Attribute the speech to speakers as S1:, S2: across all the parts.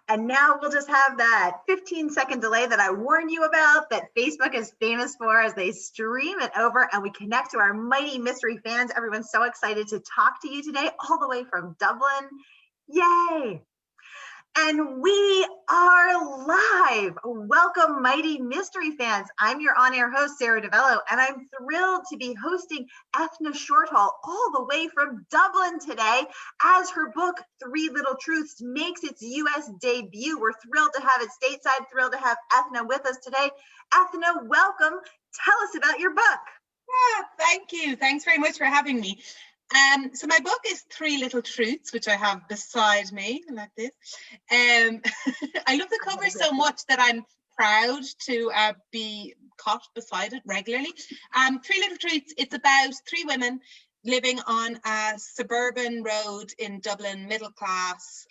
S1: And now we'll just have that 15-second delay that I warned you about that Facebook is famous for as they stream it over and we connect to our mighty mystery fans. Everyone's so excited to talk to you today, all the way from Dublin. Yay! And we are live. Welcome, mighty mystery fans. I'm your on-air host, Sarah DeVello, and I'm thrilled to be hosting Eithne Shortall all the way from Dublin today as her book, Three Little Truths, makes its U.S. debut. We're thrilled to have it stateside, thrilled to have Eithne with us today. Eithne, welcome. Tell us about your book.
S2: Yeah, thank you. Thanks very much for having me. So my book is Three Little Truths, which I have beside me, like this. I love the cover so much that I'm proud to be caught beside it regularly. Three Little Truths, it's about three women living on a suburban road in Dublin, middle class,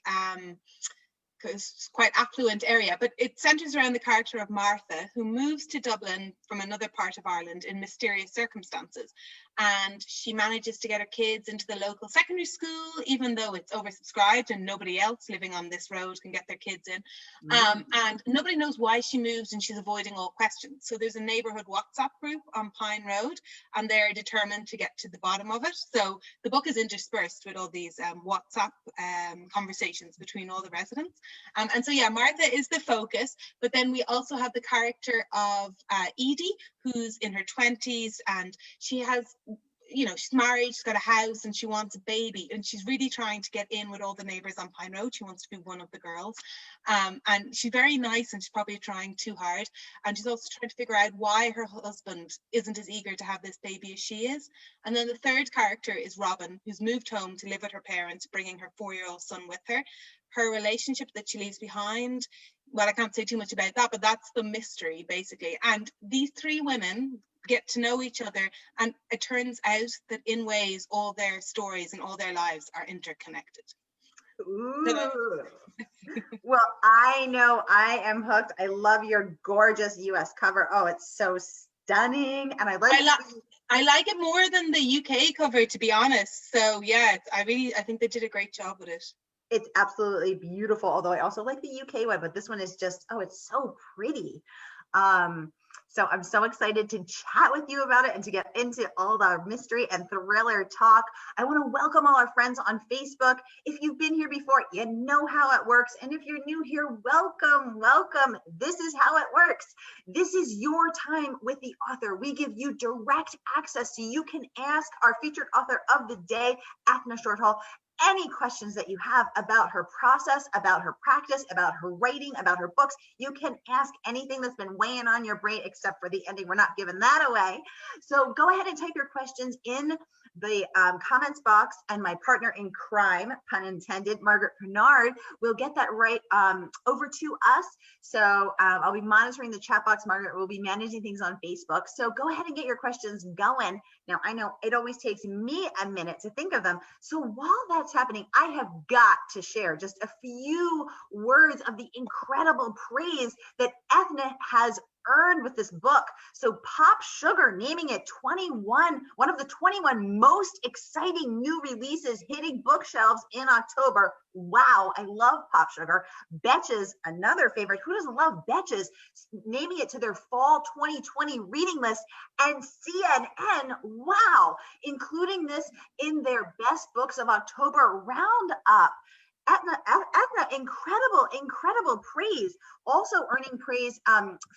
S2: quite affluent area, but it centres around the character of Martha, who moves to Dublin from another part of Ireland in mysterious circumstances. And she manages to get her kids into the local secondary school, even though it's oversubscribed and nobody else living on this road can get their kids in. And nobody knows why she moves, and she's avoiding all questions. So there's a neighbourhood WhatsApp group on Pine Road, and they're determined to get to the bottom of it. So the book is interspersed with all these WhatsApp conversations between all the residents. And so, yeah, Martha is the focus, but then we also have the character of Edie, who's in her 20s, and she has, you know, she's married, she's got a house, and she wants a baby, and she's really trying to get in with all the neighbours on Pine Road. She wants to be one of the girls, and she's very nice, and she's probably trying too hard, and she's also trying to figure out why her husband isn't as eager to have this baby as she is. And then the third character is Robin, who's moved home to live with her parents, bringing her 4-year-old son with her. Her relationship that she leaves behind, well, I can't say too much about that, but that's the mystery, basically. And these three women get to know each other, and it turns out that in ways all their stories and all their lives are interconnected.
S1: Ooh. Well, I know I am hooked. I love your gorgeous US cover. Oh, it's so stunning, and I
S2: like it more than the UK cover, to be honest. So yeah, I think they did a great job with it.
S1: It's absolutely beautiful, although I also like the UK one, but this one is just, oh, it's so pretty. So I'm so excited to chat with you about it and to get into all the mystery and thriller talk. I want to welcome all our friends on Facebook. If you've been here before, you know how it works. And if you're new here, welcome, welcome. This is how it works. This is your time with the author. We give you direct access so you can ask our featured author of the day, Eithne Shortall, any questions that you have about her process, about her practice, about her writing, about her books. You can ask anything that's been weighing on your brain, except for the ending. We're not giving that away. So go ahead and type your questions in the comments box, and my partner in crime, pun intended, Margaret Bernard, will get that right over to us. So I'll be monitoring the chat box. Margaret will be managing things on Facebook. So go ahead and get your questions going. Now, I know it always takes me a minute to think of them. So while that's happening, I have got to share just a few words of the incredible praise that Eithne has earned with this book. So Pop Sugar naming it one of the 21 most exciting new releases hitting bookshelves in October. Wow, I love Pop Sugar. Betches, another favorite. Who doesn't love Betches? Naming it to their fall 2020 reading list. And CNN, wow, including this in their best books of October roundup. Eithne, incredible praise. Also earning praise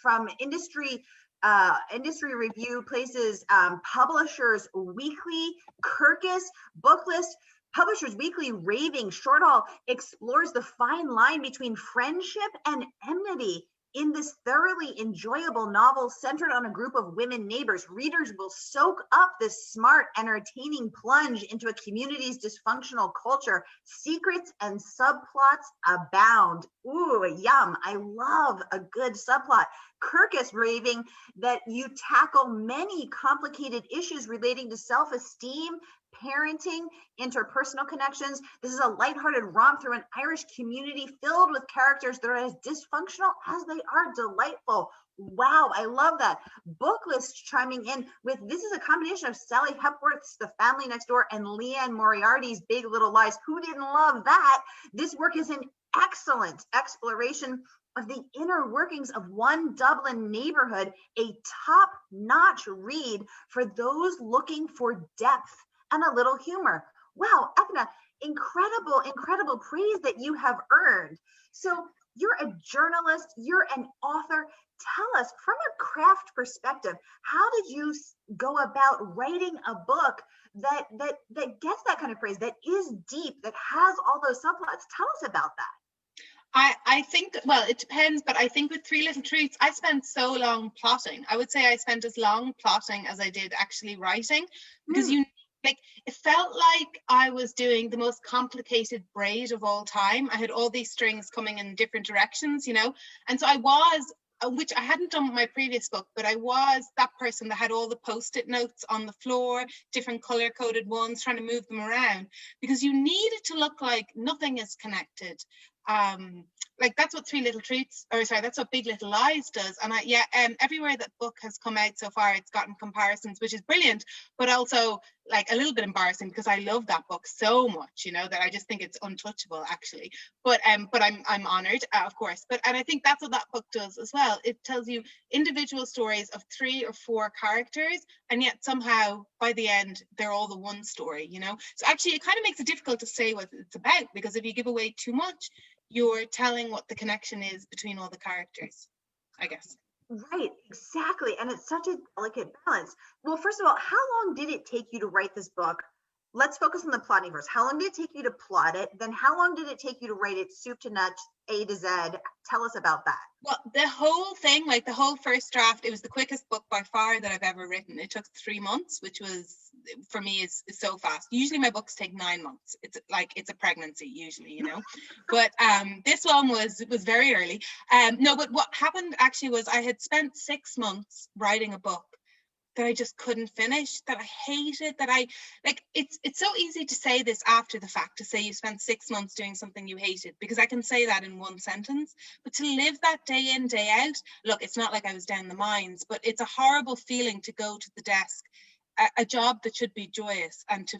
S1: from industry review places, Publishers Weekly, Kirkus, Booklist, Publishers Weekly raving Shortall explores the fine line between friendship and enmity. In this thoroughly enjoyable novel centered on a group of women neighbors, readers will soak up this smart, entertaining plunge into a community's dysfunctional culture. Secrets and subplots abound. Ooh, yum. I love a good subplot. Kirkus raving that you tackle many complicated issues relating to self-esteem, parenting, interpersonal connections. This is a lighthearted romp through an Irish community filled with characters that are as dysfunctional as they are delightful. Wow, I love that. Booklist chiming in with this is a combination of Sally Hepworth's The Family Next Door and Leanne Moriarty's Big Little Lies. Who didn't love that? This work is an excellent exploration of the inner workings of one Dublin neighborhood, a top-notch read for those looking for depth and a little humor. Wow, Eithne, incredible praise that you have earned. So you're a journalist, you're an author. Tell us from a craft perspective, how did you go about writing a book that gets that kind of praise, that is deep, that has all those subplots? Tell us about that.
S2: I think, well, it depends, but I think with Three Little Truths, I spent so long plotting. I would say I spent as long plotting as I did actually writing, because like, it felt like I was doing the most complicated braid of all time. I had all these strings coming in different directions, you know, and so I was, which I hadn't done with my previous book, but I was that person that had all the post-it notes on the floor, different color-coded ones, trying to move them around, because you need it to look like nothing is connected. Like that's what Three Little Truths, or sorry, that's what Big Little Lies does. And everywhere that book has come out so far, it's gotten comparisons, which is brilliant, but also like a little bit embarrassing, because I love that book so much, you know, that I just think it's untouchable actually. But I'm honored, of course. And I think that's what that book does as well. It tells you individual stories of 3 or 4 characters, and yet somehow by the end they're all the one story, you know. So actually it kind of makes it difficult to say what it's about, because if you give away too much, you're telling what the connection is between all the characters, I guess.
S1: Right, exactly. And it's such a delicate balance. Well, first of all, how long did it take you to write this book? Let's focus on the plotting first. How long did it take you to plot it? Then how long did it take you to write it soup to nuts, A to Z? Tell us about that.
S2: Well, the whole thing, like the whole first draft, it was the quickest book by far that I've ever written. It took 3 months, which was, for me, is so fast. Usually my books take 9 months. It's like, it's a pregnancy usually, you know. But this one was very early. No, but what happened actually was I had spent 6 months writing a book that I just couldn't finish, that I hated, that I, like, it's so easy to say this after the fact, to say you spent 6 months doing something you hated, because I can say that in one sentence, but to live that day in, day out, look, it's not like I was down the mines, but it's a horrible feeling to go to the desk, a job that should be joyous, and to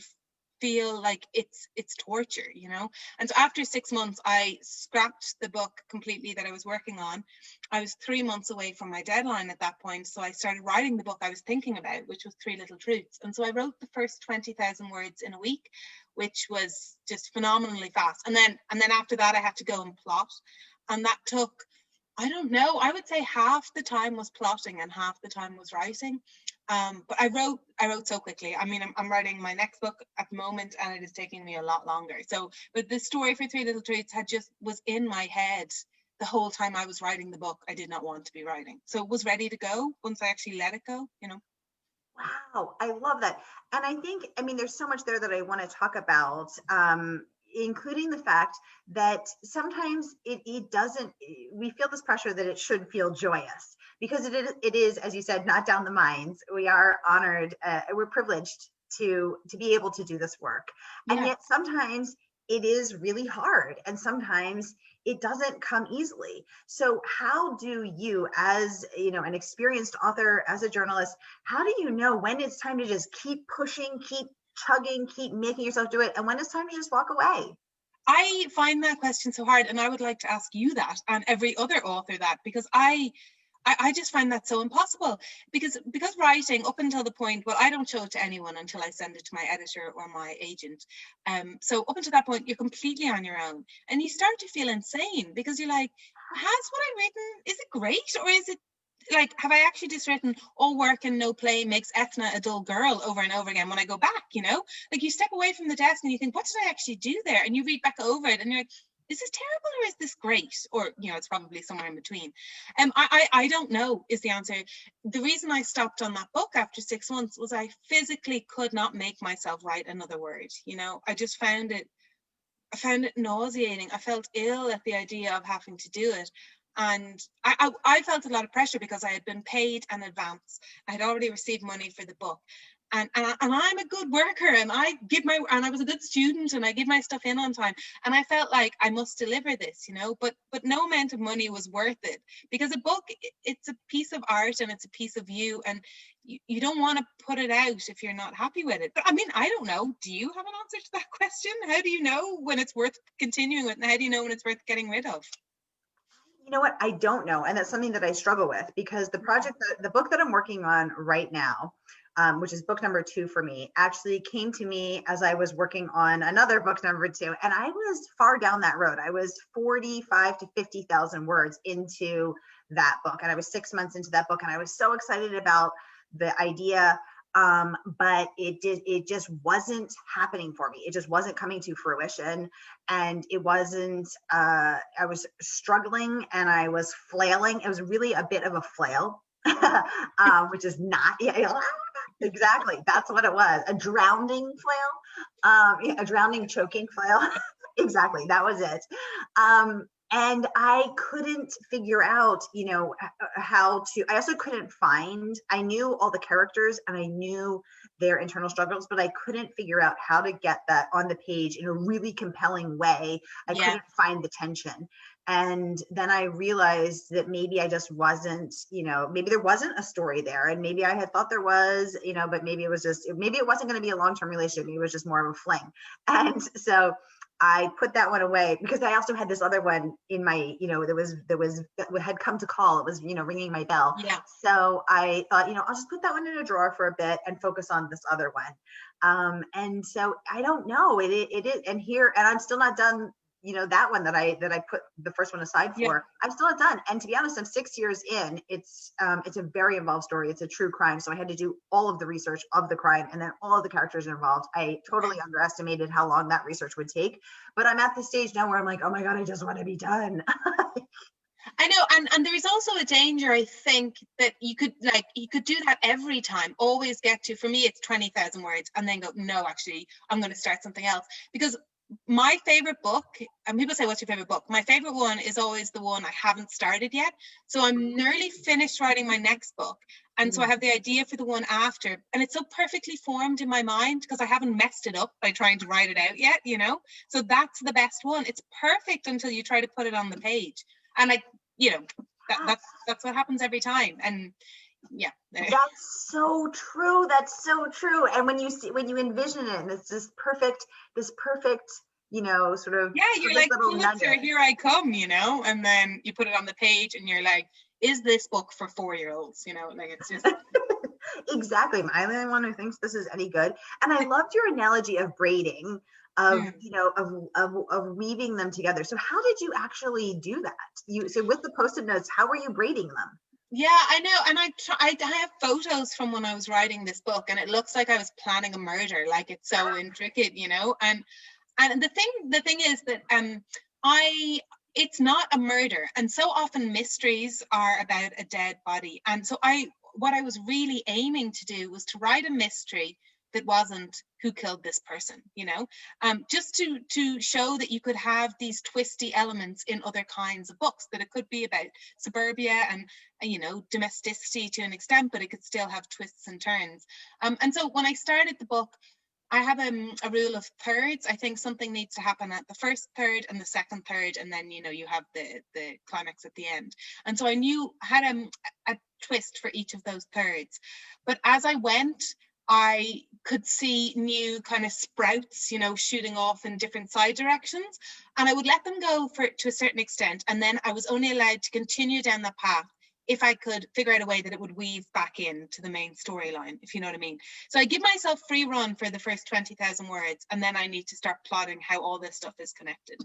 S2: feel like it's torture, you know. And so after 6 months, I scrapped the book completely that I was working on. I was 3 months away from my deadline at that point, so I started writing the book I was thinking about, which was Three Little Truths. And so I wrote the first 20,000 words in a week, which was just phenomenally fast. And then after that, I had to go and plot, and that took, I don't know, I would say half the time was plotting and half the time was writing. But I wrote so quickly. I mean, I'm writing my next book at the moment, and it is taking me a lot longer. So, but the story for Three Little Truths was in my head the whole time I was writing the book. I did not want to be writing, so it was ready to go once I actually let it go, you know.
S1: Wow, I love that. And I think, I mean, there's so much there that I want to talk about, including the fact that sometimes it doesn't, we feel this pressure that it should feel joyous, because it is, as you said, not down the mines. We are honored, we're privileged to be able to do this work. Yeah. And yet sometimes it is really hard, and sometimes it doesn't come easily. So how do you, as you know, an experienced author, as a journalist, how do you know when it's time to just keep pushing, keep chugging, keep making yourself do it, and when it's time to just walk away?
S2: I find that question so hard, and I would like to ask you that, and every other author that, because I just find that so impossible, because writing, up until the point, well, I don't show it to anyone until I send it to my editor or my agent. So up until that point, you're completely on your own, and you start to feel insane, because you're like, has what I've written, is it great, or is it like, have I actually just written all work and no play makes Eithna a dull girl over and over again when I go back, you know? Like, you step away from the desk and you think, what did I actually do there? And you read back over it and you're like, is this terrible or is this great? Or, you know, it's probably somewhere in between. I don't know is the answer. The reason I stopped on that book after 6 months was I physically could not make myself write another word. You know, I just found it nauseating. I felt ill at the idea of having to do it. And I felt a lot of pressure, because I had been paid in advance. I had already received money for the book. and I'm a good worker, and I was a good student, and I give my stuff in on time, and I felt like I must deliver this, but no amount of money was worth it, because a book, it's a piece of art and it's a piece of you, and you don't want to put it out if you're not happy with it. But I mean, I don't know. Do you have an answer to that question? How do you know when it's worth continuing with, and how do you know when it's worth getting rid of?
S1: You know what? I don't know. And that's something that I struggle with, because the book that I'm working on right now, which is book number 2 for me, actually came to me as I was working on another book number 2. And I was far down that road. I was 45 to 50,000 words into that book. And I was 6 months into that book. And I was so excited about the idea. But it just wasn't happening for me. It just wasn't coming to fruition. And it wasn't, I was struggling and I was flailing. It was really a bit of a flail, which is not, exactly. That's what it was. A drowning flail, a drowning, choking flail. Exactly. That was it. And I couldn't figure out, how to, I also couldn't find, I knew all the characters and I knew their internal struggles, but I couldn't figure out how to get that on the page in a really compelling way. I couldn't find the tension. And then I realized that maybe I just wasn't, maybe there wasn't a story there, and maybe I had thought there was, but maybe it wasn't going to be a long-term relationship. Maybe it was just more of a fling. And so I put that one away, because I also had this other one in my, that had come to call. It was, ringing my bell.
S2: Yeah.
S1: So I thought, I'll just put that one in a drawer for a bit and focus on this other one. And so I don't know, it is, and I'm still not done. That one that I put the first one aside for, yeah. I'm still not done. And to be honest, I'm 6 years in. It's a very involved story. It's a true crime. So I had to do all of the research of the crime, and then all of the characters involved. I totally underestimated how long that research would take. But I'm at the stage now where I'm like, oh my God, I just want to be done.
S2: I know, and there is also a danger, I think, that you could do that every time, always get to, for me, it's 20,000 words, and then go, no, actually, I'm going to start something else. Because my favorite book, and people say, what's your favorite book? My favorite one is always the one I haven't started yet. So I'm nearly finished writing my next book. And so I have the idea for the one after, and it's so perfectly formed in my mind because I haven't messed it up by trying to write it out yet, So that's the best one. It's perfect until you try to put it on the page. And that's what happens every time. And yeah.
S1: That's so true. That's so true. And when you envision it, and it's this perfect, sort of,
S2: you're like, Pulitzer, here I come, and then you put it on the page and you're like, is this book for 4-year-olds? It's just
S1: exactly. I'm the only one who thinks this is any good. And I loved your analogy of braiding, of weaving them together. So how did you actually do that? So with the Post-it notes, how were you braiding them?
S2: Yeah, I know. And I have photos from when I was writing this book, and it looks like I was planning a murder. Like, it's so intricate, and the thing is that it's not a murder. And so often mysteries are about a dead body. And so what I was really aiming to do was to write a mystery that wasn't who killed this person, just to show that you could have these twisty elements in other kinds of books, that it could be about suburbia and, domesticity to an extent, but it could still have twists and turns. And so when I started the book, I have a rule of thirds. I think something needs to happen at the first third and the second third, and then, you have the climax at the end. And so I had a twist for each of those thirds. But as I went, I could see new kind of sprouts, shooting off in different side directions, and I would let them go to a certain extent. And then I was only allowed to continue down that path if I could figure out a way that it would weave back into the main storyline, if you know what I mean. So I give myself free run for the first 20,000 words, and then I need to start plotting how all this stuff is connected.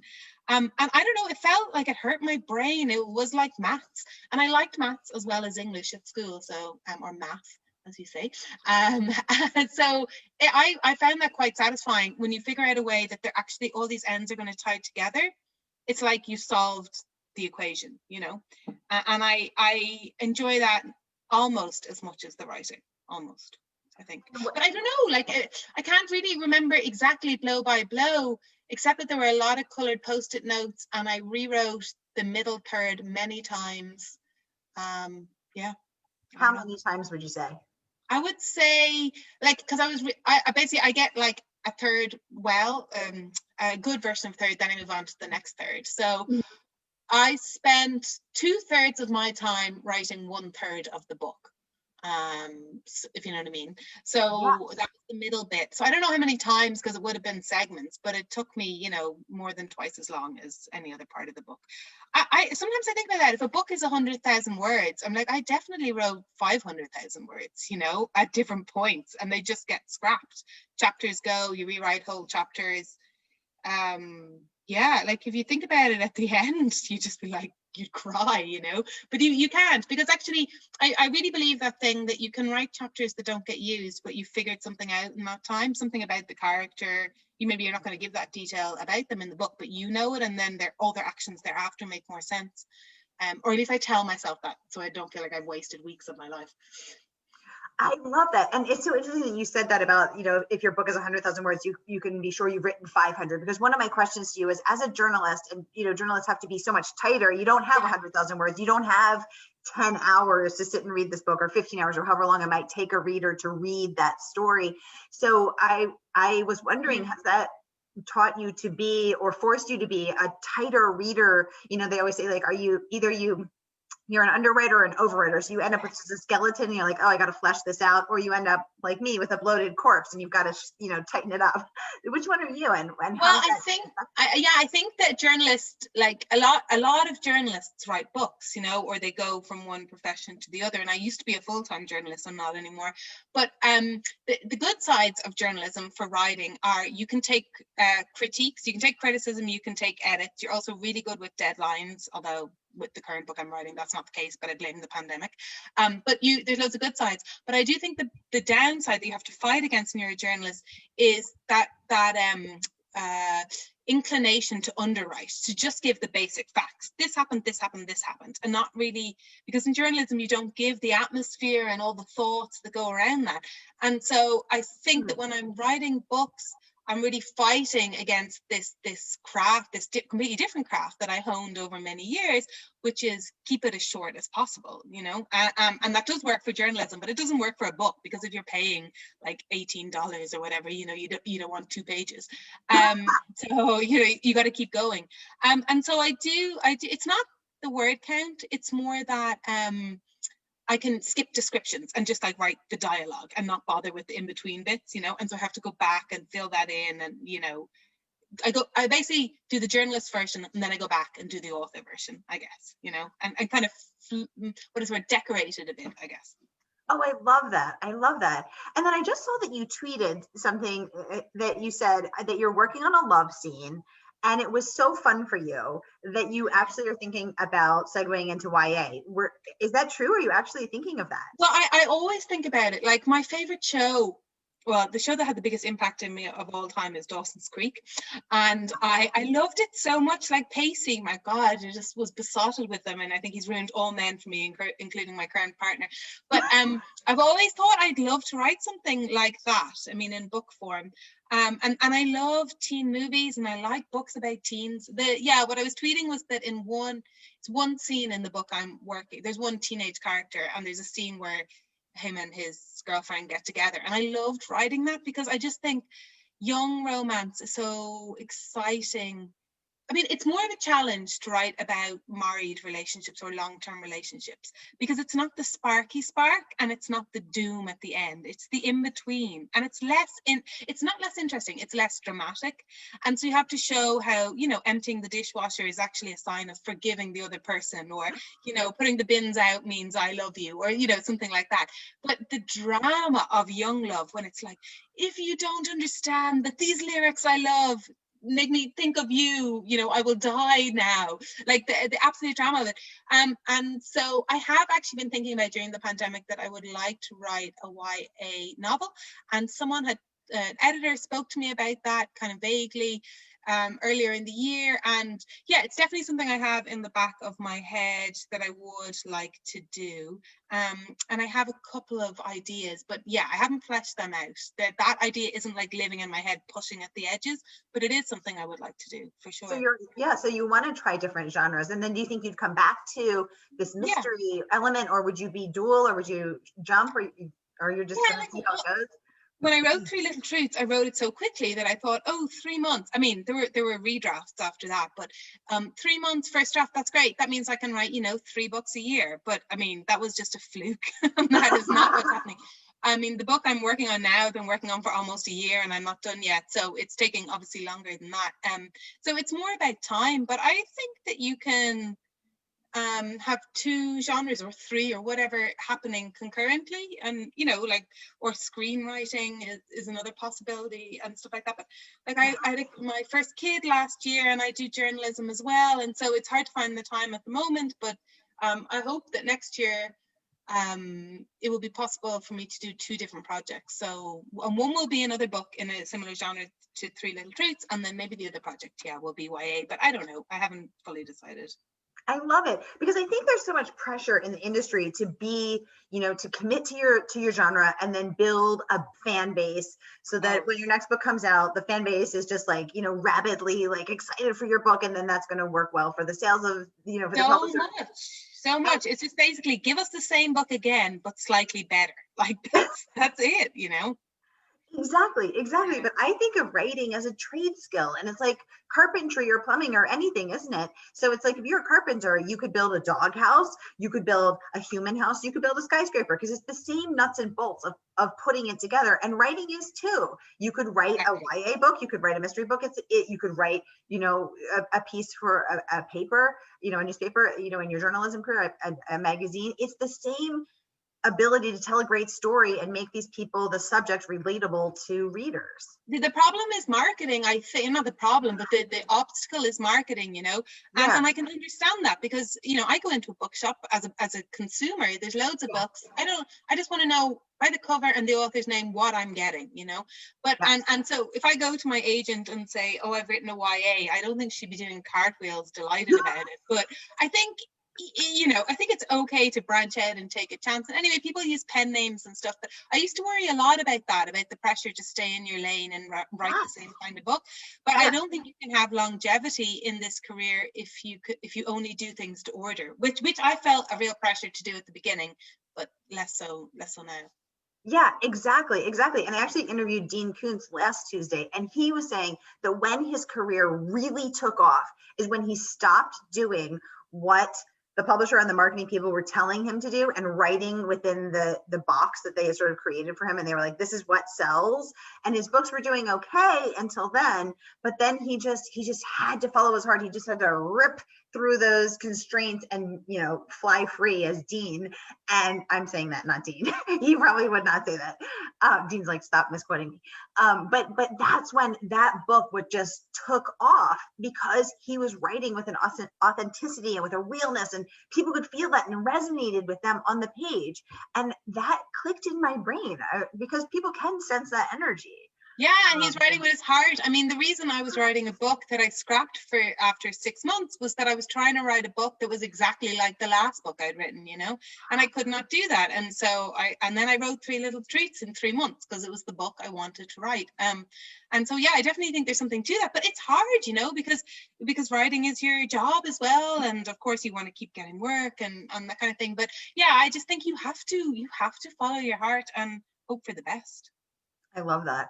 S2: And I don't know, it felt like it hurt my brain. It was like maths, and I liked maths as well as English at school, so or math, as you say. So I found that quite satisfying when you figure out a way that they're actually, all these ends are going to tie together. It's like you solved the equation, and I enjoy that almost as much as the writing, almost, I think. But I don't know, I can't really remember exactly blow by blow, except that there were a lot of colored Post-it notes, and I rewrote the middle third many times.
S1: How many times would you say?
S2: I would say, like, because I basically I get like a third, a good version of third, then I move on to the next third. So I spent 2/3 of my time writing 1/3 of the book. If you know what I mean. So that was the middle bit. So I don't know how many times, because it would have been segments, but it took me, you know, more than twice as long as any other part of the book. I sometimes I think about that. If a book is 100,000 words, I'm like, I definitely wrote 500,000 words, you know, at different points, and they just get scrapped. Chapters go, you rewrite whole chapters. Yeah, like if you think about it at the end, you just be like, you'd cry, you know, but you can't, because actually I really believe that thing that you can write chapters that don't get used, but you figured something out in that time, something about the character. You're not going to give that detail about them in the book, but you know it, and then all their actions thereafter make more sense. Or at least I tell myself that, so I don't feel like I've wasted weeks of my life.
S1: I love that. And it's so interesting that you said that about, you know, if your book is 100,000 words, you can be sure you've written 500, because one of my questions to you is, as a journalist, and, you know, journalists have to be so much tighter. You don't have 100,000 words. You don't have 10 hours to sit and read this book, or 15 hours, or however long it might take a reader to read that story. So I was wondering, has that taught you to be, or forced you to be, a tighter reader? You know, they always say, like, you're an underwriter or an overwriter. So you end up with just a skeleton and you're like, oh, I got to flesh this out. Or you end up like me with a bloated corpse and you've got to, you know, tighten it up. Which one are you? And
S2: well, I think that journalists, like a lot of journalists write books, you know, or they go from one profession to the other. And I used to be a full-time journalist. I'm not anymore. But the good sides of journalism for writing are, you can take critiques, you can take criticism, you can take edits. You're also really good with deadlines, although with the current book I'm writing, that's not the case, but I blame the pandemic. But there's loads of good sides. But I do think the downside that you have to fight against when you're a journalist is that inclination to underwrite, to just give the basic facts. This happened, this happened, this happened, and not really, because in journalism you don't give the atmosphere and all the thoughts that go around that. And so I think that when I'm writing books, I'm really fighting against this craft, this completely different craft that I honed over many years, which is keep it as short as possible, you know. And that does work for journalism, but it doesn't work for a book, because if you're paying like $18 or whatever, you know, you don't want 2 pages. So you know, you got to keep going. And so I do. It's not the word count. It's more that I can skip descriptions and just like write the dialogue and not bother with the in-between bits, you know. And so I have to go back and fill that in, and you know, I basically do the journalist version and then I go back and do the author version, I guess, you know, and kind of decorate it a bit, I guess.
S1: Oh, I love that. I love that. And then I just saw that you tweeted something that you said that you're working on a love scene, and it was so fun for you that you actually are thinking about segueing into YA. Is that true? Are you actually thinking of that?
S2: Well, I always think about it. Like my favorite show, well, the show that had the biggest impact on me of all time is Dawson's Creek. And I loved it so much. Like Pacey, my God, I just was besotted with him. And I think he's ruined all men for me, including my current partner. But I've always thought I'd love to write something like that. I mean, in book form. And I love teen movies, and I like books about teens. What I was tweeting was that it's one scene in the book I'm working, there's one teenage character, and there's a scene where him and his girlfriend get together, and I loved writing that because I just think young romance is so exciting. I mean, it's more of a challenge to write about married relationships or long-term relationships, because it's not the sparky spark and it's not the doom at the end. It's the in-between, and it's not less interesting, it's less dramatic. And so you have to show how, you know, emptying the dishwasher is actually a sign of forgiving the other person, or, you know, putting the bins out means I love you, or, you know, something like that. But the drama of young love, when it's like, if you don't understand that these lyrics I love make me think of you, you know, I will die now, like the absolute drama of it. And so I have actually been thinking about during the pandemic that I would like to write a YA novel, and an editor spoke to me about that kind of vaguely earlier in the year. And yeah, it's definitely something I have in the back of my head that I would like to do. And I have a couple of ideas, but yeah, I haven't fleshed them out. That idea isn't like living in my head, pushing at the edges, but it is something I would like to do for sure.
S1: So you want to try different genres, and then do you think you'd come back to this mystery element, or would you be dual, or would you jump, or or you're just
S2: Yeah,
S1: gonna
S2: like,
S1: see how it goes?
S2: when I wrote Three Little Truths, I wrote it so quickly that I thought, oh, 3 months. I mean, there were redrafts after that, but 3 months first draft, that's great. That means I can write, 3 books a year. But I mean, that was just a fluke. That is not what's happening. I mean, the book I'm working on now, I've been working on for almost a year and I'm not done yet. So it's taking obviously longer than that. So it's more about time, but I think that you can have two genres or three or whatever happening concurrently, and or screenwriting is another possibility and stuff like that. But like I had my first kid last year and I do journalism as well, and so it's hard to find the time at the moment, but I hope that next year it will be possible for me to do two different projects. So one will be another book in a similar genre to Three Little Truths, and then maybe the other project will be YA, but I don't know, I haven't fully decided.
S1: I love it because I think there's so much pressure in the industry to be, to commit to your genre and then build a fan base so that when your next book comes out, the fan base is just like, rabidly like excited for your book, and then that's going to work well for the sales of, for the publisher.
S2: So much. It's just basically give us the same book again, but slightly better. Like that's it,
S1: Exactly.
S2: Yeah.
S1: But I think of writing as a trade skill, and it's like carpentry or plumbing or anything, isn't it? So it's like if you're a carpenter, you could build a doghouse, you could build a human house, you could build a skyscraper, because it's the same nuts and bolts of putting it together. And writing is too. You could write a YA book, you could write a mystery book. You could write, a piece for a paper, a newspaper, in your journalism career, a magazine. It's the same ability to tell a great story and make these people, the subject, relatable to readers.
S2: The problem is marketing, I think. Not the problem, but the obstacle is marketing, and I can understand that, because I go into a bookshop as a consumer. There's loads of books. I just want to know by the cover and the author's name what I'm getting, but and so if I go to my agent and say, oh, I've written a YA, I don't think she'd be doing cartwheels delighted about it. But I think I think it's okay to branch out and take a chance. And anyway, people use pen names and stuff, but I used to worry a lot about the pressure to stay in your lane and write the same kind of book. But I don't think you can have longevity in this career if you only do things to order, which I felt a real pressure to do at the beginning, but less so now.
S1: Yeah, exactly. And I actually interviewed Dean Koontz last Tuesday, and he was saying that when his career really took off is when he stopped doing what the publisher and the marketing people were telling him to do and writing within the box that they sort of created for him. And they were like, this is what sells. And his books were doing okay until then, but then he just had to follow his heart. He just had to rip through those constraints and, fly free as Dean. And I'm saying that, not Dean. He probably would not say that. Dean's like, stop misquoting me. But that's when that book would just took off, because he was writing with an authenticity and with a realness, and people could feel that and resonated with them on the page. And that clicked in my brain because people can sense that energy.
S2: Yeah, and he's writing with his heart. I mean, the reason I was writing a book that I scrapped for after 6 months was that I was trying to write a book that was exactly like the last book I'd written, and I could not do that. And so then I wrote Three Little Treats in 3 months because it was the book I wanted to write. And so, yeah, I definitely think there's something to that, but it's hard, because writing is your job as well. And of course you want to keep getting work and that kind of thing. But yeah, I just think you have to follow your heart and hope for the best.
S1: I love that.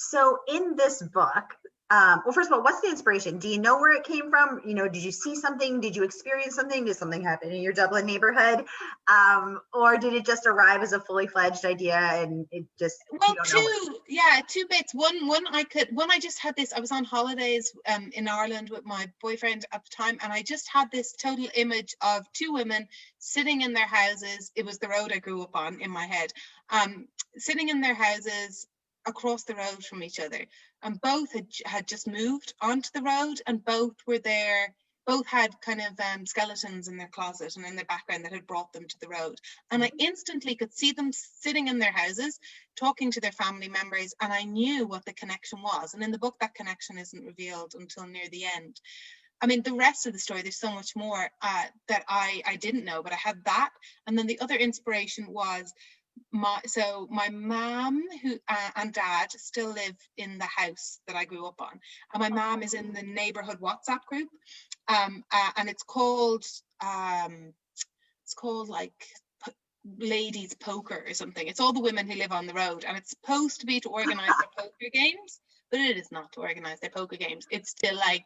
S1: So in this book, well, first of all, what's the inspiration? Do you know where it came from? Did you see something? Did you experience something? Did something happen in your Dublin neighborhood? Or did it just arrive as a fully fledged idea and it just,
S2: two bits. One I just had this, I was on holidays in Ireland with my boyfriend at the time, and I just had this total image of two women sitting in their houses. It was the road I grew up on in my head, sitting in their houses across the road from each other, and both had just moved onto the road, and both had kind of skeletons in their closet and in their background that had brought them to the road. And I instantly could see them sitting in their houses talking to their family members, and I knew what the connection was. And in the book, that connection isn't revealed until near the end. I mean, the rest of the story, there's so much more that I didn't know, but I had that. And then the other inspiration was my mom and dad still live in the house that I grew up on, and my mom is in the neighborhood WhatsApp group, and it's called like ladies poker or something. It's all the women who live on the road, and it's supposed to be to organize their poker games, but it is not to organize their poker games. It's to like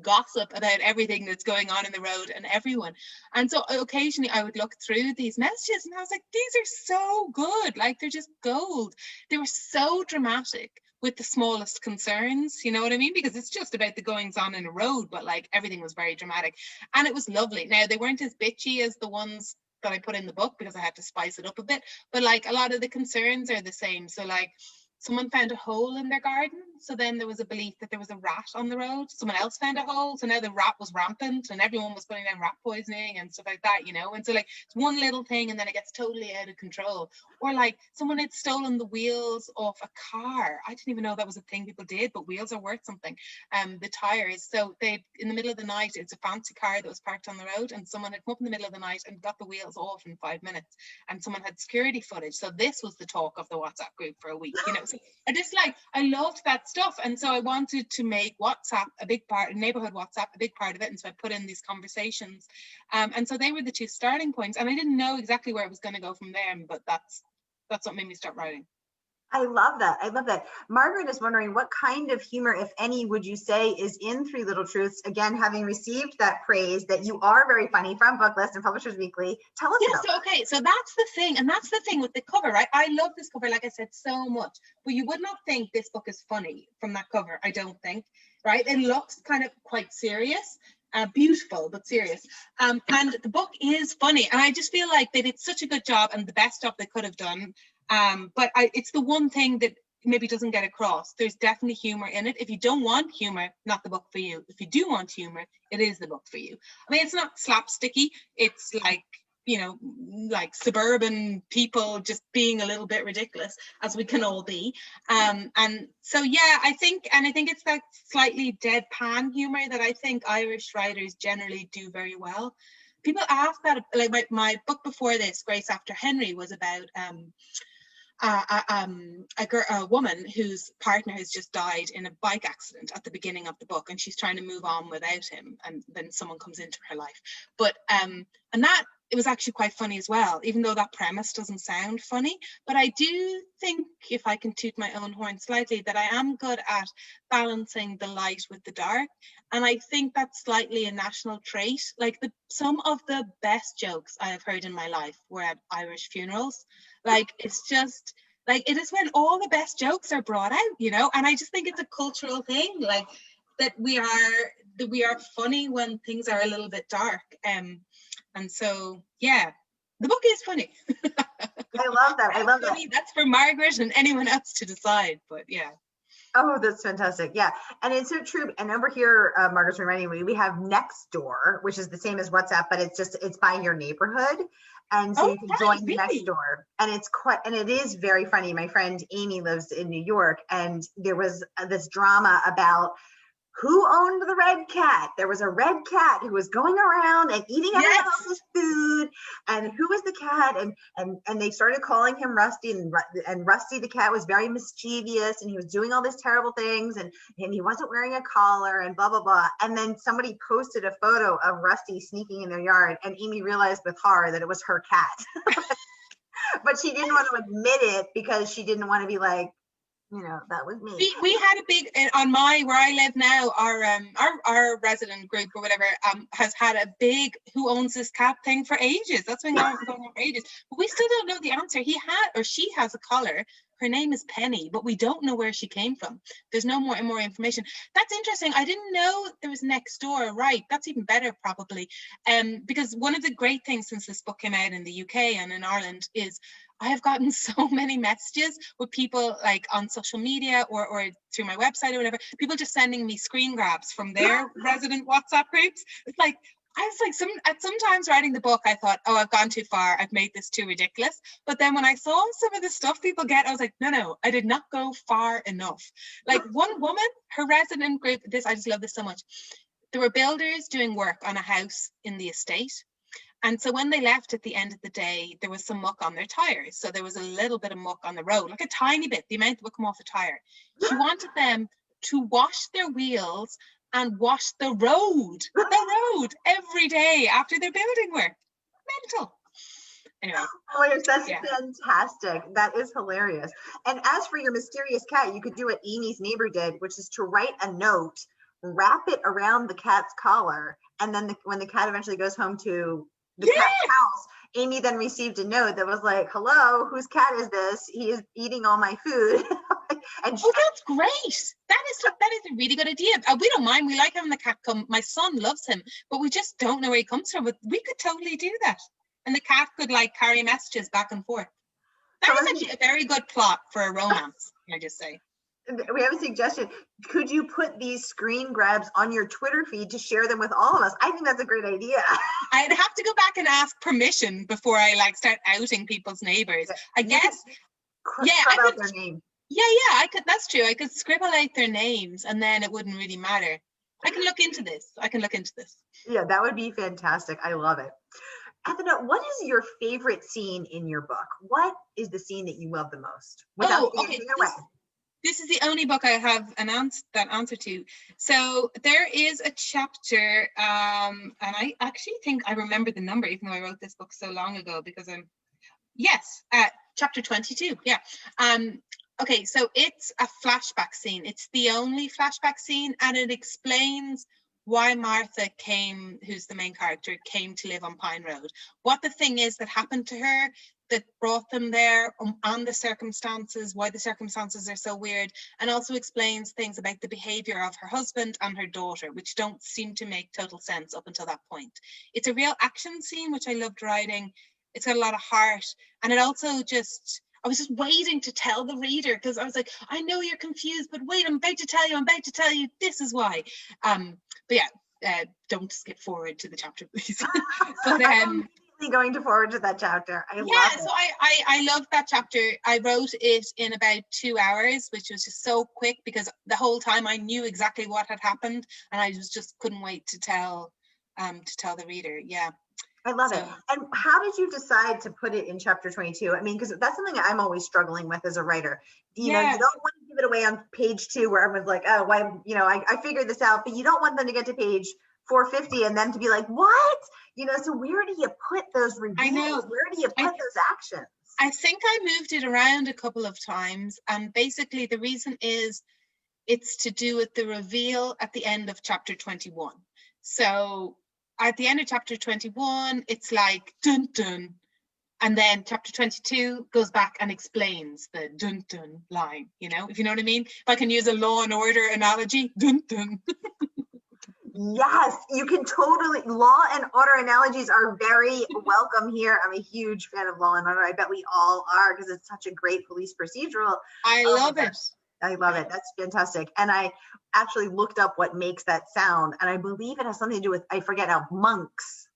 S2: gossip about everything that's going on in the road and everyone. And so occasionally I would look through these messages and I was like, these are so good, like they're just gold. They were so dramatic with the smallest concerns, you know what I mean? Because it's just about the goings on in a road, but like everything was very dramatic and it was lovely. Now they weren't as bitchy as the ones that I put in the book because I had to spice it up a bit, but like a lot of the concerns are the same. So like someone found a hole in their garden, so then there was a belief that there was a rat on the road. Someone else found a hole, so now the rat was rampant and everyone was putting down rat poisoning and stuff like that, you know. And so like it's one little thing and then it gets totally out of control. Or like someone had stolen the wheels off a car. I didn't even know that was a thing people did, but wheels are worth something. The tires, so they, in the middle of the night, it's a fancy car that was parked on the road and someone had come up in the middle of the night and got the wheels off in 5 minutes, and someone had security footage. So this was the talk of the WhatsApp group for a week, you know. So I just like, I loved that stuff. And so I wanted to make WhatsApp a big part, neighborhood WhatsApp a big part of it. And so I put in these conversations. And so they were the two starting points. And I didn't know exactly where it was going to go from there, but that's what made me start writing.
S1: I love that. I love that. Margaret is wondering, what kind of humor, if any, would you say is in Three Little Truths? Again, having received that praise that you are very funny from Booklist and Publishers Weekly. Tell us about that.
S2: Okay, so that's the thing. And that's the thing with the cover, right? I love this cover, like I said, so much. But you would not think this book is funny from that cover, I don't think, right? It looks kind of quite serious. Beautiful but serious, and the book is funny, and I just feel like they did such a good job and the best job they could have done. But it's the one thing that maybe doesn't get across. There's definitely humor in it. If you don't want humor, not the book for you. If you do want humor, it is the book for you. I mean, it's not slapsticky. It's like, you know, like suburban people just being a little bit ridiculous, as we can all be. And so, yeah, I think it's that slightly deadpan humor that I think Irish writers generally do very well. People ask that, like my book before this, Grace After Henry, was about a woman whose partner has just died in a bike accident at the beginning of the book, and she's trying to move on without him, and then someone comes into her life. But and that, it was actually quite funny as well, even though that premise doesn't sound funny. But I do think, if I can toot my own horn slightly, that I am good at balancing the light with the dark. And I think that's slightly a national trait. Like some of the best jokes I have heard in my life were at Irish funerals. Like, it's just like, it is when all the best jokes are brought out, you know. And I just think it's a cultural thing, like that we are funny when things are a little bit dark. And so, yeah, the book is funny.
S1: I love that. I love that.
S2: That's for Margaret and anyone else to decide, but yeah.
S1: Oh, that's fantastic. Yeah. And it's so true. And over here, Margaret's reminding me, we have Nextdoor, which is the same as WhatsApp, but it's by your neighborhood. And so you can join Nextdoor. And it is very funny. My friend Amy lives in New York, and there was this drama about who owned the red cat. There was a red cat who was going around and eating everyone else's food. And who was the cat? And they started calling him Rusty, and Rusty the cat was very mischievous, and he was doing all these terrible things, and he wasn't wearing a collar, and blah, blah, blah. And then somebody posted a photo of Rusty sneaking in their yard, and Amy realized with horror that it was her cat. But she didn't want to admit it because she didn't want to be like, you know, that was me.
S2: We had a big, on where I live now, our resident group or whatever has had a big who owns this cat thing for ages. That's been going on for ages. But we still don't know the answer. She has a collar. Her name is Penny, but we don't know where she came from. There's no more information. That's interesting. I didn't know there was Nextdoor. Right. That's even better, probably. Because one of the great things since this book came out in the UK and in Ireland is I have gotten so many messages with people, like on social media or through my website or whatever, people just sending me screen grabs from their resident WhatsApp groups. It's like, I was like, sometimes writing the book, I thought, oh, I've gone too far. I've made this too ridiculous. But then when I saw some of the stuff people get, I was like, no, I did not go far enough. Like one woman, her resident group, I just love this so much. There were builders doing work on a house in the estate. And so when they left at the end of the day, there was some muck on their tires. So there was a little bit of muck on the road, like a tiny bit, the amount that would come off a tire. She wanted them to wash their wheels and wash the road every day after their building work. Mental. Anyway.
S1: Oh my gosh, that's
S2: Yeah.
S1: fantastic. That is hilarious. And as for your mysterious cat, you could do what Amy's neighbor did, which is to write a note, wrap it around the cat's collar, and then when the cat eventually goes home to the cat's house, Amy then received a note that was like, "Hello, whose cat is this? He is eating all my food." And
S2: that's great. That is a really good idea. We don't mind. We like having the cat come. My son loves him, but we just don't know where he comes from. But we could totally do that. And the cat could like carry messages back and forth. That is actually a very good plot for a romance, can I just say.
S1: We have a suggestion. Could you put these screen grabs on your Twitter feed to share them with all of us? I think that's a great idea.
S2: I'd have to go back and ask permission before I like start outing people's neighbors. I guess.
S1: I could their name.
S2: Yeah, I could. That's true. I could scribble out their names, and then it wouldn't really matter. I can look into this.
S1: Yeah, that would be fantastic. I love it. Eithne, what is your favorite scene in your book? What is the scene that you love the most?
S2: This is the only book I have that answer to. So there is a chapter, and I actually think I remember the number, even though I wrote this book so long ago, because chapter 22. Yeah. Okay, so it's a flashback scene. It's the only flashback scene, and it explains why Martha who's the main character, came to live on Pine Road. What the thing is that happened to her that brought them there, and the circumstances, why the circumstances are so weird, and also explains things about the behavior of her husband and her daughter, which don't seem to make total sense up until that point. It's a real action scene, which I loved writing. It's got a lot of heart, and it also I was just waiting to tell the reader, because I was like, I know you're confused, but wait, I'm about to tell you, this is why. But yeah, don't skip forward to the chapter, please. But
S1: I'm going to forward to that chapter. I love it.
S2: So I love that chapter. I wrote it in about 2 hours, which was just so quick, because the whole time I knew exactly what had happened, and I just couldn't wait to tell the reader. Yeah.
S1: I love it. And how did you decide to put it in chapter 22? I mean, because that's something I'm always struggling with as a writer. You know, you don't want to give it away on page 2 where everyone's like, oh, why, I figured this out, but you don't want them to get to page 450 and then to be like, what? So where do you put those reviews?
S2: I know.
S1: Where do you put those actions?
S2: I think I moved it around a couple of times. And basically the reason is it's to do with the reveal at the end of chapter 21. So at the end of chapter 21, it's like dun dun, and then chapter 22 goes back and explains the dun dun line. If you know what I mean. If I can use a Law and Order analogy, dun dun.
S1: Yes, you can totally. Law and Order analogies are very welcome here. I'm a huge fan of Law and Order. I bet we all are, because it's such a great police procedural.
S2: I love it.
S1: I love it. That's fantastic. And I actually looked up what makes that sound, and I believe it has something to do with, I forget now, monks'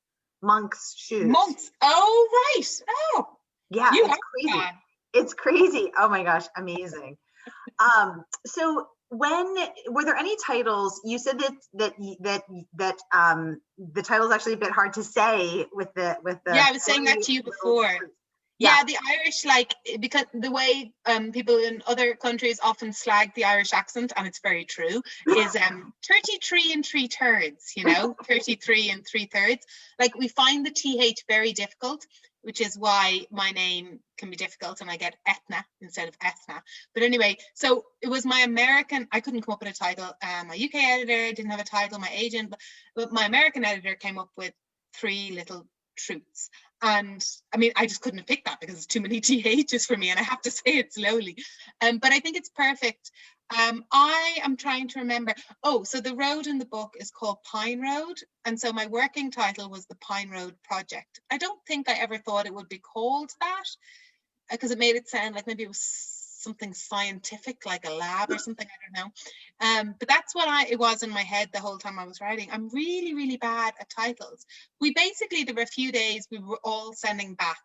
S1: shoes.
S2: Monks. Oh, right. Oh,
S1: yeah. It's crazy. It's crazy. Oh my gosh, amazing. So were there any titles? You said that the title is actually a bit hard to say with the. Yeah,
S2: I was saying that to you before. Yeah, the Irish, because the way people in other countries often slag the Irish accent, and it's very true, is 33 and 3/3, 33 and 3/3. We find the TH very difficult, which is why my name can be difficult, and I get Eithna instead of Eithna. But anyway, so it was my American, I couldn't come up with a title. My UK editor didn't have a title, my agent, but my American editor came up with 3 little truths. And I mean, I just couldn't have picked that because it's too many THs for me, and I have to say it slowly. But I think it's perfect. I am trying to remember. Oh, so the road in the book is called Pine Road. And so my working title was the Pine Road Project. I don't think I ever thought it would be called that, because it made it sound like maybe it was something scientific, like a lab or something, I don't know. But that's what it was in my head the whole time I was writing. I'm really, really bad at titles. There were a few days we were all sending back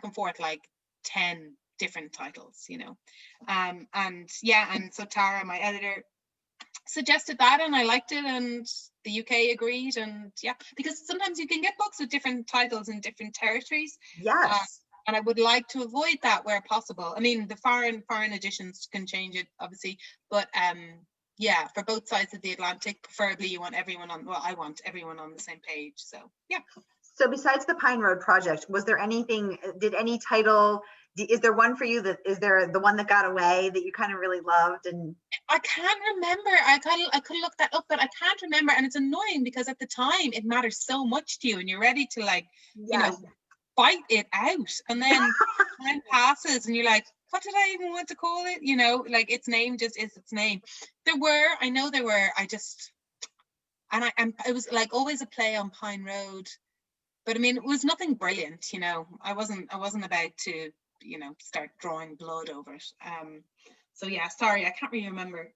S2: and forth like 10 different titles, and so Tara, my editor, suggested that, and I liked it, and the UK agreed, and because sometimes you can get books with different titles in different territories.
S1: Yes.
S2: And I would like to avoid that where possible. I mean, the foreign editions can change it, obviously, but for both sides of the Atlantic, preferably you want everyone on. Well, I want everyone on the same page. So yeah.
S1: So besides the Pine Road project, was there anything, did any title, is there one for you that, is there the one that got away that you kind of really loved? And
S2: I can't remember. I could look that up, but I can't remember. And it's annoying because at the time it matters so much to you and you're ready to like, you know, fight it out. And then time passes and you're like, what did I even want to call it? You know, like its name just is its name. I know there were, it was like always a play on Pine Road. But I mean, it was nothing brilliant, you know. I wasn't about to, you know, start drawing blood over it. So yeah, sorry, I can't really remember.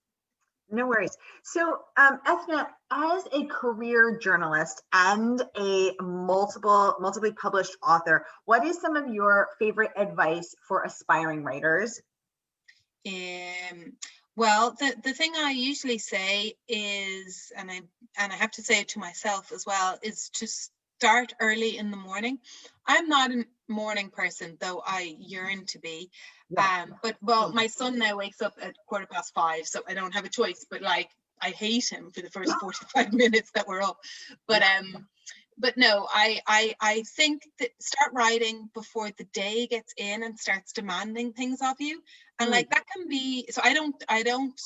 S1: No worries. So, Eithne, as a career journalist and a multiply published author, what is some of your favorite advice for aspiring writers?
S2: Well, the thing I usually say is, and I have to say it to myself as well, is to start early in the morning. I'm not a morning person, though I yearn to be. But well, my son now wakes up at 5:15, so I don't have a choice. But like, I hate him for the first 45 minutes that we're up. But no, I think that start writing before the day gets in and starts demanding things of you. And like that can be, so I don't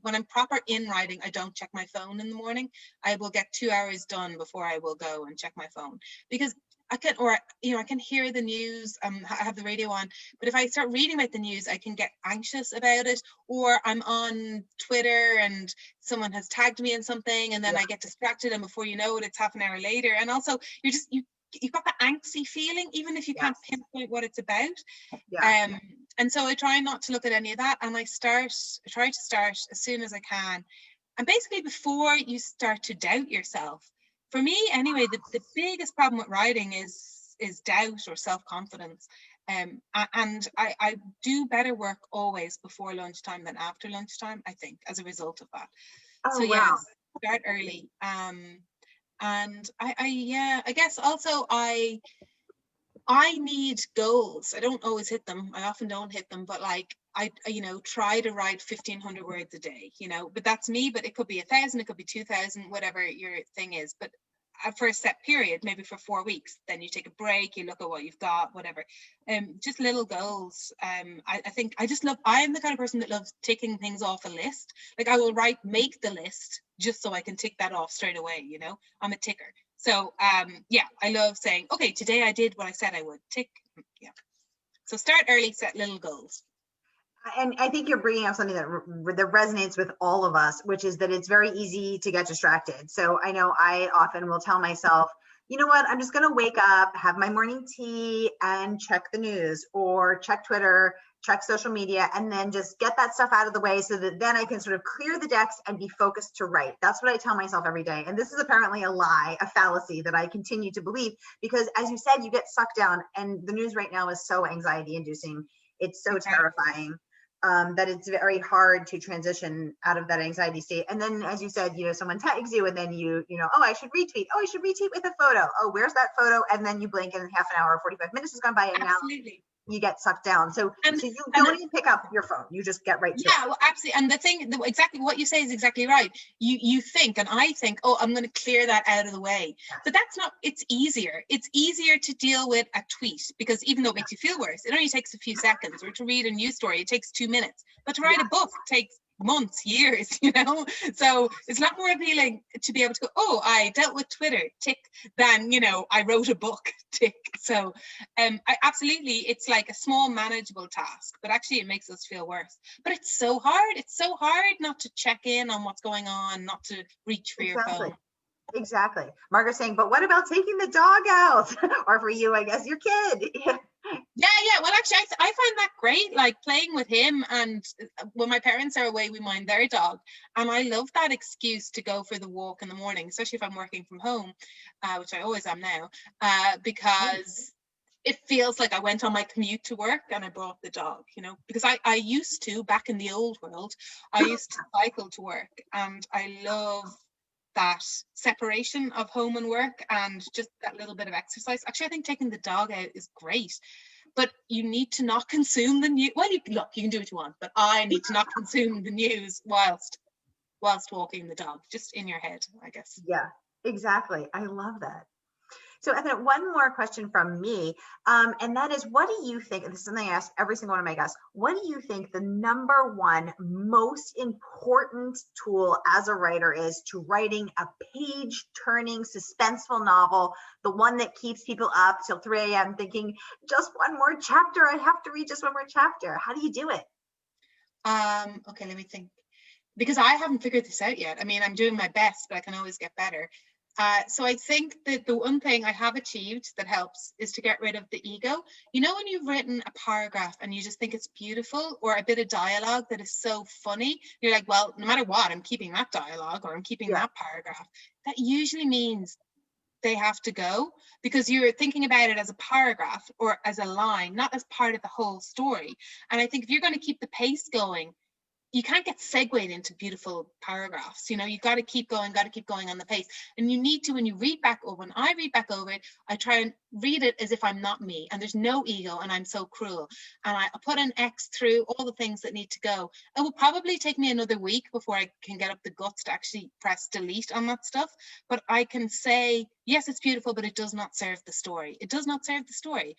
S2: when I'm proper in writing, I don't check my phone in the morning. I will get 2 hours done before I will go and check my phone, because I can hear the news, I have the radio on, but if I start reading about the news, I can get anxious about it, or I'm on Twitter and someone has tagged me in something and then I get distracted, and before you know it, it's half an hour later. And also you've got that angsty feeling, even if you can't pinpoint what it's about. And so I try not to look at any of that, and I try to start as soon as I can. And basically before you start to doubt yourself. For me, anyway, the biggest problem with writing is doubt or self-confidence. And I do better work always before lunchtime than after lunchtime, I think, as a result of that. Start early. And I guess also I need goals. I don't always hit them. I often don't hit them, but like I try to write 1,500 words a day, but that's me. But it could be 1,000, it could be 2,000, whatever your thing is. But for a set period, maybe for 4 weeks, then you take a break, you look at what you've got, whatever. Just little goals. I think I am the kind of person that loves ticking things off a list. Like I will make the list just so I can tick that off straight away. I'm a ticker. So I love saying, okay, today I did what I said I would. Tick. So start early, set little goals.
S1: And I think you're bringing up something that resonates with all of us, which is that it's very easy to get distracted. So I know I often will tell myself, you know what, I'm just going to wake up, have my morning tea and check the news or check Twitter, check social media, and then just get that stuff out of the way so that then I can sort of clear the decks and be focused to write. That's what I tell myself every day. And this is apparently a lie, a fallacy that I continue to believe, because as you said, you get sucked down, and the news right now is so anxiety inducing. It's so terrifying. That it's very hard to transition out of that anxiety state. And then, as you said, someone tags you, and then oh, I should retweet. Oh, I should retweet with a photo. Oh, where's that photo? And then you blink, and half an hour, 45 minutes has gone by, and
S2: Absolutely.
S1: Now you get sucked down. So you don't even pick up your phone. You just get right to it.
S2: Yeah, well, absolutely. And the thing, exactly what you say is exactly right. You think, and I think, oh, I'm going to clear that out of the way. But that's not, it's easier. It's easier to deal with a tweet, because even though it makes you feel worse, it only takes a few seconds. Or to read a news story, it takes 2 minutes. But to write a book takes months, years, so it's a lot more appealing to be able to go, oh, I dealt with Twitter, tick, than I wrote a book, tick. So absolutely, it's like a small manageable task, but actually it makes us feel worse. But it's so hard not to check in on what's going on, not to reach for your phone.
S1: Exactly. Margaret's saying, but what about taking the dog out? Or for you, I guess, your kid.
S2: Yeah. Well, actually, I find that great, like playing with him. And when my parents are away, we mind their dog. And I love that excuse to go for the walk in the morning, especially if I'm working from home, which I always am now, because it feels like I went on my commute to work and I brought the dog, because I used to, back in the old world, I used to cycle to work, and I love that separation of home and work and just that little bit of exercise. Actually, I think taking the dog out is great, but you need to not consume the news. Well, you can do what you want, but I need to not consume the news whilst walking the dog, just in your head, I guess.
S1: Yeah, exactly. I love that. So Eithne, one more question from me, and that is, what do you think, and this is something I ask every single one of my guests, what do you think the number one most important tool as a writer is to writing a page-turning, suspenseful novel, the one that keeps people up till 3 a.m. thinking, just one more chapter, I have to read just one more chapter. How do you do it?
S2: Okay, let me think. Because I haven't figured this out yet. I mean, I'm doing my best, but I can always get better. So I think that the one thing I have achieved that helps is to get rid of the ego. You know, when you've written a paragraph and you just think it's beautiful, or a bit of dialogue that is so funny, you're like, well, no matter what, I'm keeping that dialogue, or I'm keeping that paragraph. That usually means they have to go, because you're thinking about it as a paragraph or as a line, not as part of the whole story. And I think if you're going to keep the pace going, you can't get segued into beautiful paragraphs. You know, you got to keep going on the pace. And you need to, when you read back, or when I read back over it, I try and read it as if I'm not me, and there's no ego, and I'm so cruel. And I put an X through all the things that need to go. It will probably take me another week before I can get up the guts to actually press delete on that stuff. But I can say, yes, it's beautiful, but it does not serve the story. It does not serve the story.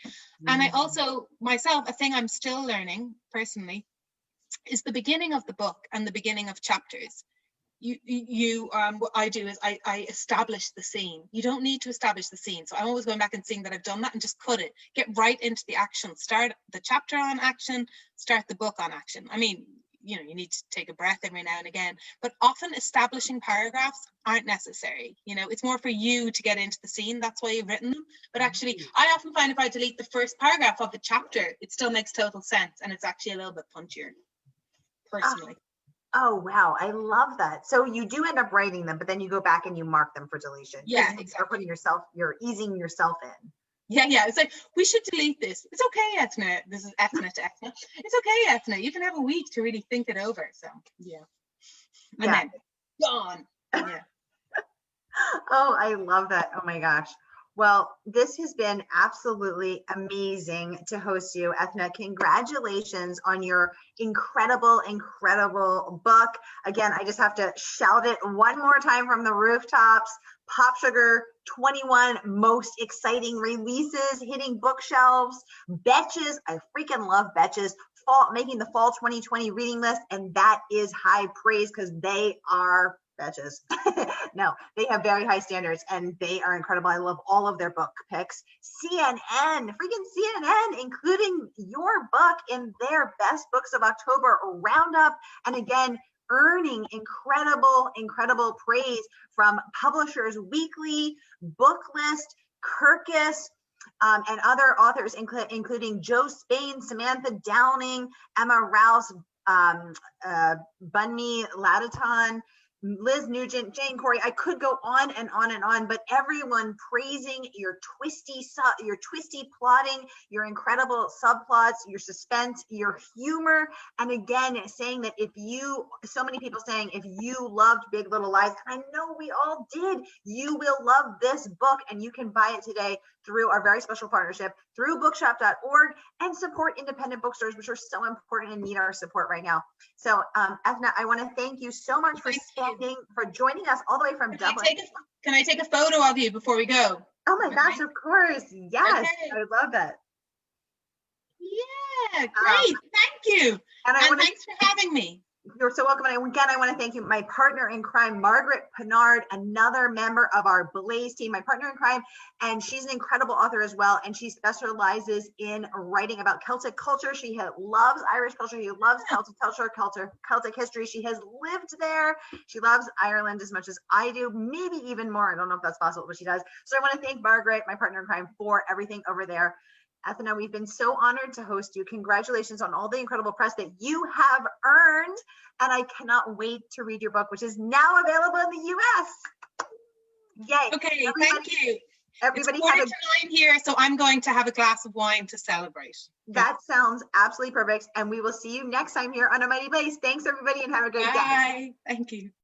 S2: And I also, myself, a thing I'm still learning personally, is the beginning of the book and the beginning of chapters. What I do is I establish the scene. You don't need to establish the scene. So I'm always going back and seeing that I've done that, and just cut it, get right into the action, start the chapter on action, start the book on action. I mean, you know, you need to take a breath every now and again, but often establishing paragraphs aren't necessary. You know, it's more for you to get into the scene. That's why you've written them. But actually, I often find if I delete the first paragraph of the chapter, it still makes total sense, and it's actually a little bit punchier, personally.
S1: Oh, wow. I love that. So you do end up writing them, but then you go back and you mark them for deletion.
S2: Yeah,
S1: exactly.
S2: exactly.
S1: Putting yourself, you're easing yourself in.
S2: Yeah. It's like, we should delete this. It's okay, Eithne. This is Eithne to Eithne. It's okay, Eithne. You can have a week to really think it over. So, yeah. And then, gone. Yeah.
S1: Oh, I love that. Oh my gosh. Well, this has been absolutely amazing to host you, Eithne. Congratulations on your incredible, incredible book. Again, I just have to shout it one more time from the rooftops. Pop Sugar, 21 most exciting releases hitting bookshelves. Betches, I freaking love Betches. Making the fall 2020 reading list, and that is high praise because they are Betches. No, they have very high standards and they are incredible. I love all of their book picks. CNN, freaking CNN, including your book in their best books of October roundup. And again, earning incredible, incredible praise from Publishers Weekly, Book List, Kirkus, and other authors, including Joe Spain, Samantha Downing, Emma Rouse, Bunmi Laditon, Liz Nugent, Jane Corey. I could go on and on and on, but everyone praising your twisty plotting, your incredible subplots, your suspense, your humor, and again saying that so many people saying if you loved Big Little Lies, and I know we all did, you will love this book, and you can buy it today through our very special partnership through bookshop.org, and support independent bookstores, which are so important and need our support right now. So Eithne, I want to thank you so much for joining us all the way from Dublin.
S2: Can I take a photo of you before we go?
S1: Oh my gosh, of course. Yes, okay. I love that.
S2: Yeah, great. Thank you. And thanks for having me.
S1: You're so welcome. And again, I want to thank you, my partner in crime, Margaret Pinard, another member of our Blaze team, my partner in crime. And she's an incredible author as well. And she specializes in writing about Celtic culture. She loves Irish culture. She loves Celtic culture, Celtic history. She has lived there. She loves Ireland as much as I do, maybe even more. I don't know if that's possible, but she does. So I want to thank Margaret, my partner in crime, for everything over there. Eithne, we've been so honored to host you. Congratulations on all the incredible press that you have earned. And I cannot wait to read your book, which is now available in the US. Yay.
S2: Okay, thank you.
S1: Everybody
S2: it's 8:45 here, so I'm going to have a glass of wine to celebrate.
S1: That sounds absolutely perfect. And we will see you next time here on A Mighty Blaze. Thanks, everybody, and have a great day.
S2: Bye. Thank you.